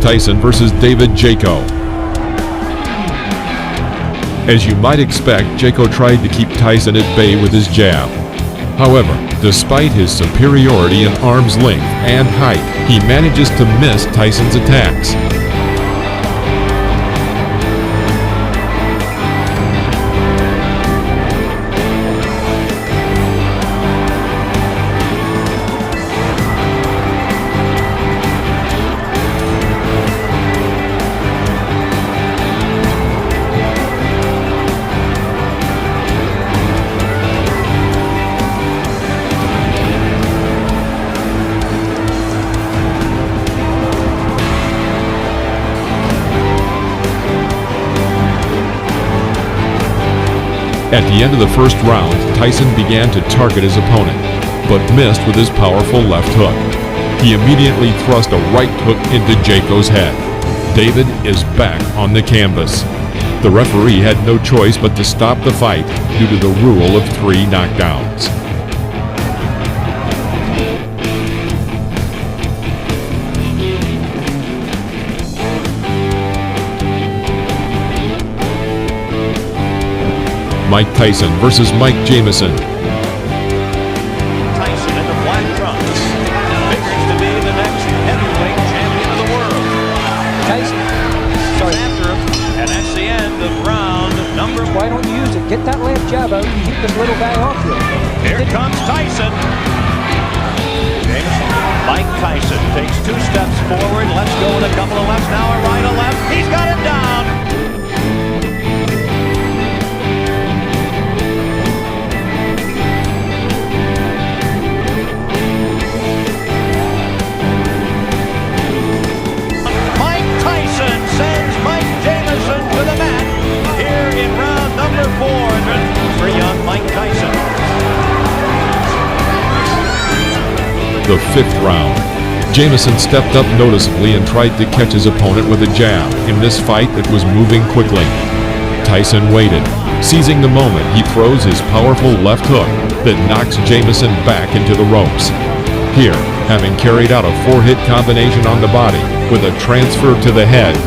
Tyson versus David Jaco. As you might expect, Jaco tried to keep Tyson at bay with his jab. However, despite his superiority in arm's length and height, he manages to miss Tyson's attacks. At the end of the first round, Tyson began to target his opponent, but missed with his powerful left hook. He immediately thrust a right hook into Jaco's head. David is back on the canvas. The referee had no choice but to stop the fight due to the rule of 3 knockdowns. Mike Tyson versus Mike Jamison. Tyson in the black trunks figures to be the next heavyweight champion of the world. Tyson starts after him, and that's the end of round number. Why don't you use it? Get that left jab out and keep this little guy off you. Here comes Tyson. Mike Tyson takes 2 steps forward. Let's go with a couple of lefts. Now a right, a left. He's got him down. The 5th round. Jamison stepped up noticeably and tried to catch his opponent with a jab in this fight that was moving quickly. Tyson waited. Seizing the moment, he throws his powerful left hook that knocks Jamison back into the ropes. Here, having carried out a 4-hit combination on the body with a transfer to the head,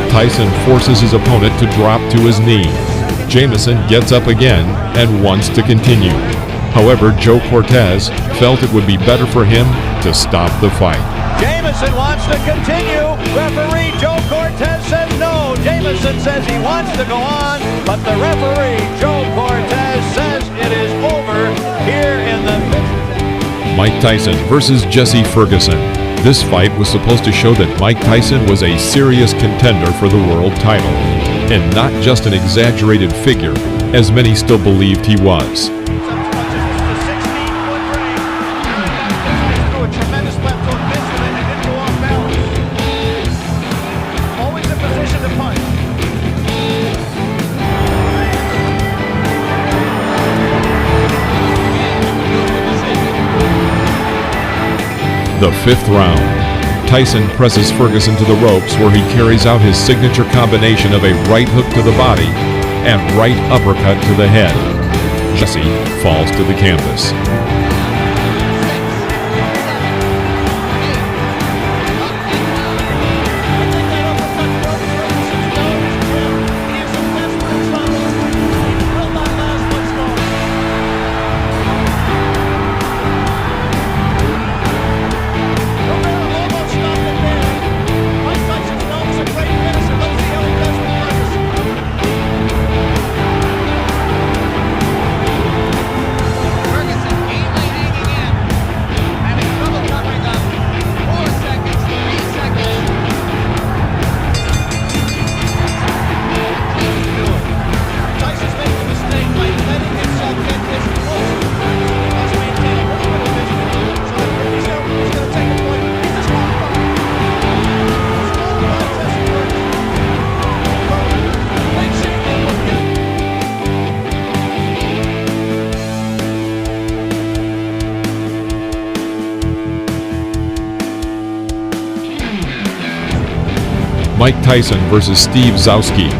Tyson forces his opponent to drop to his knee. Jamison gets up again and wants to continue. However, Joe Cortez felt it would be better for him to stop the fight. Jamison wants to continue. Referee Joe Cortez says no. Jamison says he wants to go on, but the referee Joe Cortez says it is over here in the... Mike Tyson versus Jesse Ferguson. This fight was supposed to show that Mike Tyson was a serious contender for the world title, and not just an exaggerated figure, as many still believed he was. The 5th round. Tyson presses Ferguson to the ropes where he carries out his signature combination of a right hook to the body and right uppercut to the head. Jesse falls to the canvas. Mike Tyson versus Steve Zowski.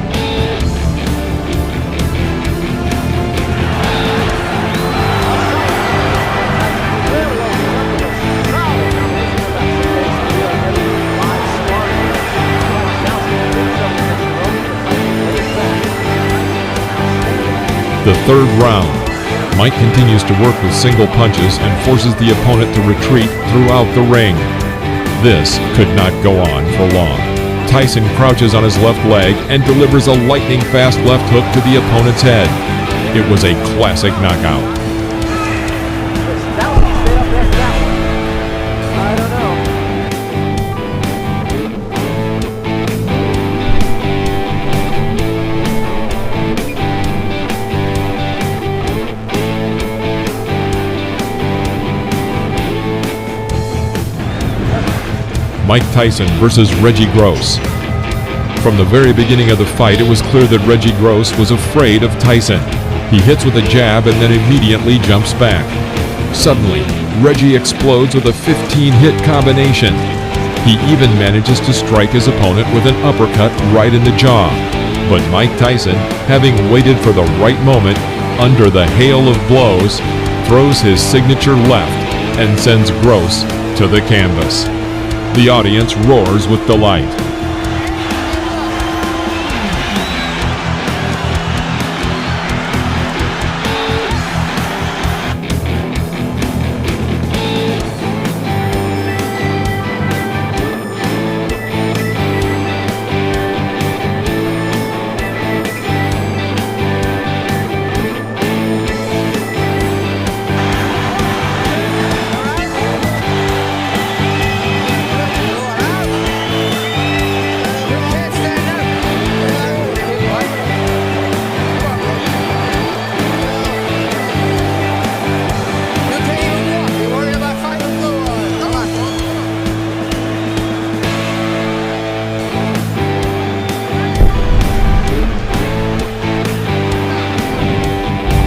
third round. Mike continues to work with single punches and forces the opponent to retreat throughout the ring. This could not go on for long. Tyson crouches on his left leg and delivers a lightning-fast left hook to the opponent's head. It was a classic knockout. I don't know. Mike Tyson versus Reggie Gross. From the very beginning of the fight, it was clear that Reggie Gross was afraid of Tyson. He hits with a jab and then immediately jumps back. Suddenly, Reggie explodes with a 15-hit combination. He even manages to strike his opponent with an uppercut right in the jaw. But Mike Tyson, having waited for the right moment, under the hail of blows, throws his signature left and sends Gross to the canvas. The audience roars with delight.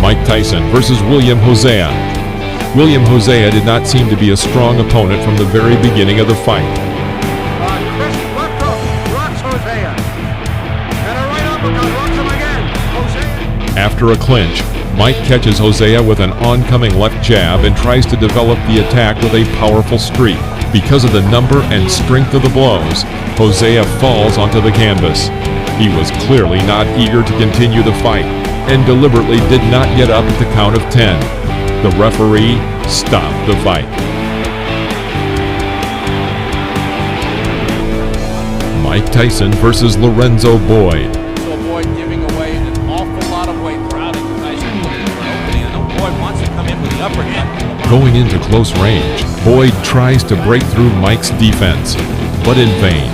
Mike Tyson versus William Hosea. William Hosea did not seem to be a strong opponent from the very beginning of the fight. After a clinch, Mike catches Hosea with an oncoming left jab and tries to develop the attack with a powerful streak. Because of the number and strength of the blows, Hosea falls onto the canvas. He was clearly not eager to continue the fight and deliberately did not get up at the count of 10. The referee stopped the fight. Mike Tyson versus Lorenzo Boyd. To avoid giving away an awful lot of weight crowding. Tyson looking for an opening, and Boyd wants to come in with the uppercut. Going into close range, Boyd tries to break through Mike's defense, but in vain.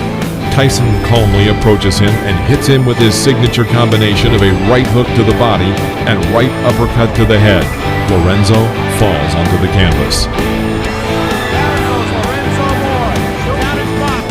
Tyson calmly approaches him and hits him with his signature combination of a right hook to the body and right uppercut to the head. Lorenzo falls onto the canvas. There goes Lorenzo Boyd. Down his block.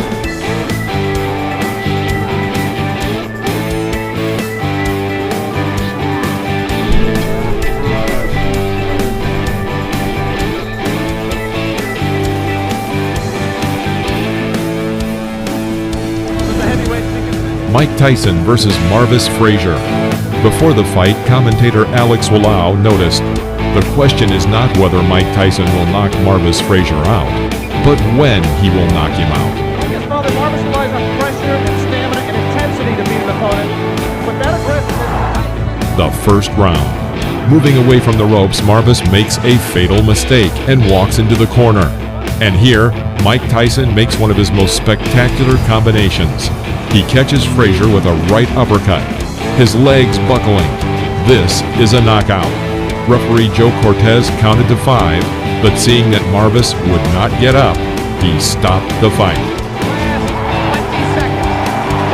Mike Tyson versus Marvis Frazier. Before the fight, commentator Alex Wallau noticed, "The question is not whether Mike Tyson will knock Marvis Frazier out, but when he will knock him out." I guess, Father, Marvis relies on pressure and stamina and intensity to beat an opponent. But that aggressiveness... The first round. Moving away from the ropes, Marvis makes a fatal mistake and walks into the corner. And here, Mike Tyson makes one of his most spectacular combinations. He catches Frazier with a right uppercut, his legs buckling. This is a knockout. Referee Joe Cortez counted to 5, but seeing that Marvis would not get up, he stopped the fight. Last 20 seconds.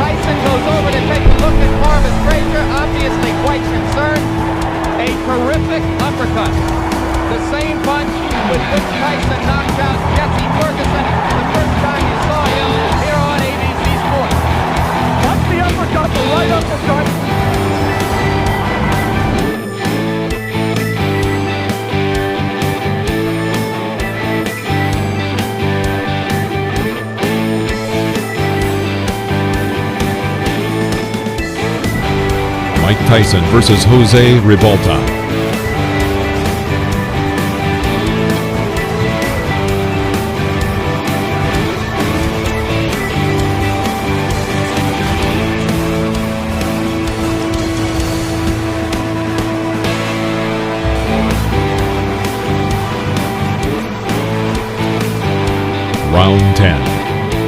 Tyson goes over to take a look at Marvis Frazier, obviously quite concerned. A terrific uppercut. The same punch with which Tyson knocked out Jesse Ferguson the first time you saw him here on ABC Sports. What's the uppercut? The right uppercut. Mike Tyson versus Jose Ribalta. Round 10.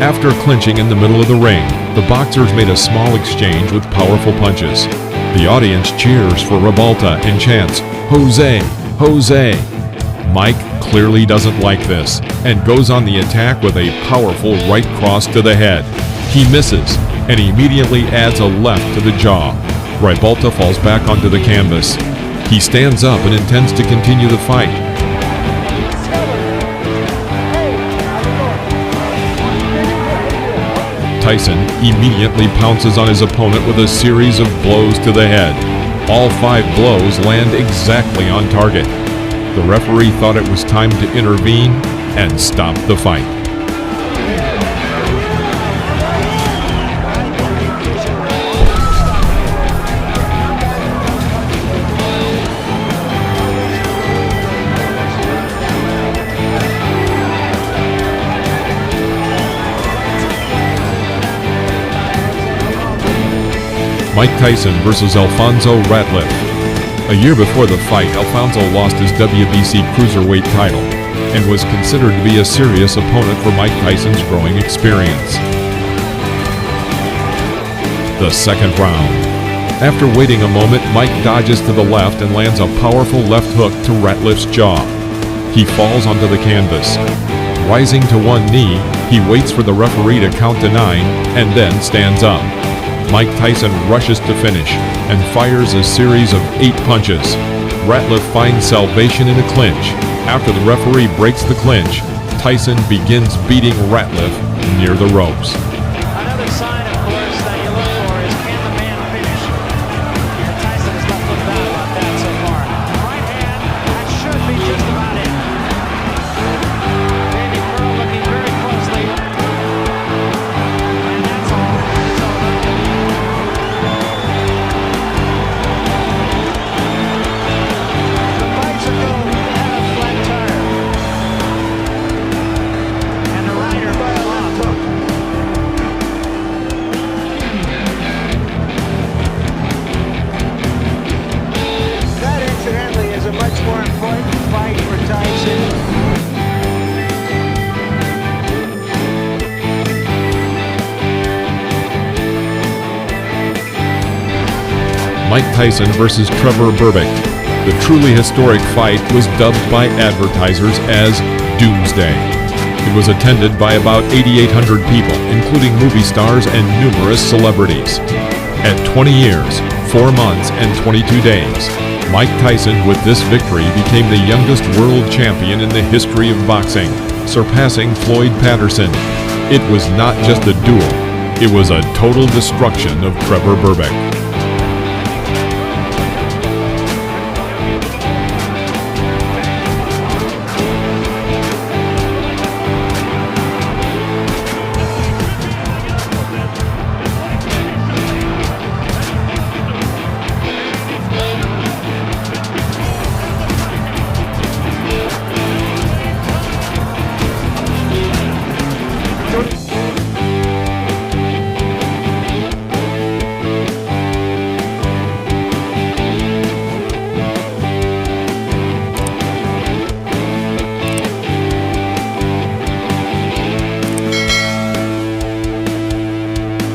After clinching in the middle of the ring, the boxers made a small exchange with powerful punches. The audience cheers for Rebalta and chants, "Jose! Jose!" Mike clearly doesn't like this and goes on the attack with a powerful right cross to the head. He misses and immediately adds a left to the jaw. Rebalta falls back onto the canvas. He stands up and intends to continue the fight. Tyson immediately pounces on his opponent with a series of blows to the head. All 5 blows land exactly on target. The referee thought it was time to intervene and stop the fight. Mike Tyson versus Alfonso Ratliff. A year before the fight, Alfonso lost his WBC cruiserweight title and was considered to be a serious opponent for Mike Tyson's growing experience. The second round. After waiting a moment, Mike dodges to the left and lands a powerful left hook to Ratliff's jaw. He falls onto the canvas. Rising to one knee, he waits for the referee to count to 9 and then stands up. Mike Tyson rushes to finish and fires a series of 8 punches. Ratliff finds salvation in a clinch. After the referee breaks the clinch, Tyson begins beating Ratliff near the ropes. Another sign, of course, that you look for is, can the man finish? And Tyson has not looked bad about that so far. Right hand, that should be just about it. Randy Pearl looking very closely. And that's all. It's over. The bicycle had a flat tire. And the rider fell off. That, incidentally, is a much more important fight for Tyson. Mike Tyson versus Trevor Berbick. The truly historic fight was dubbed by advertisers as Doomsday. It was attended by about 8,800 people, including movie stars and numerous celebrities. At 20 years, 4 months, and 22 days, Mike Tyson, with this victory, became the youngest world champion in the history of boxing, surpassing Floyd Patterson. It was not just a duel, it was a total destruction of Trevor Berbick.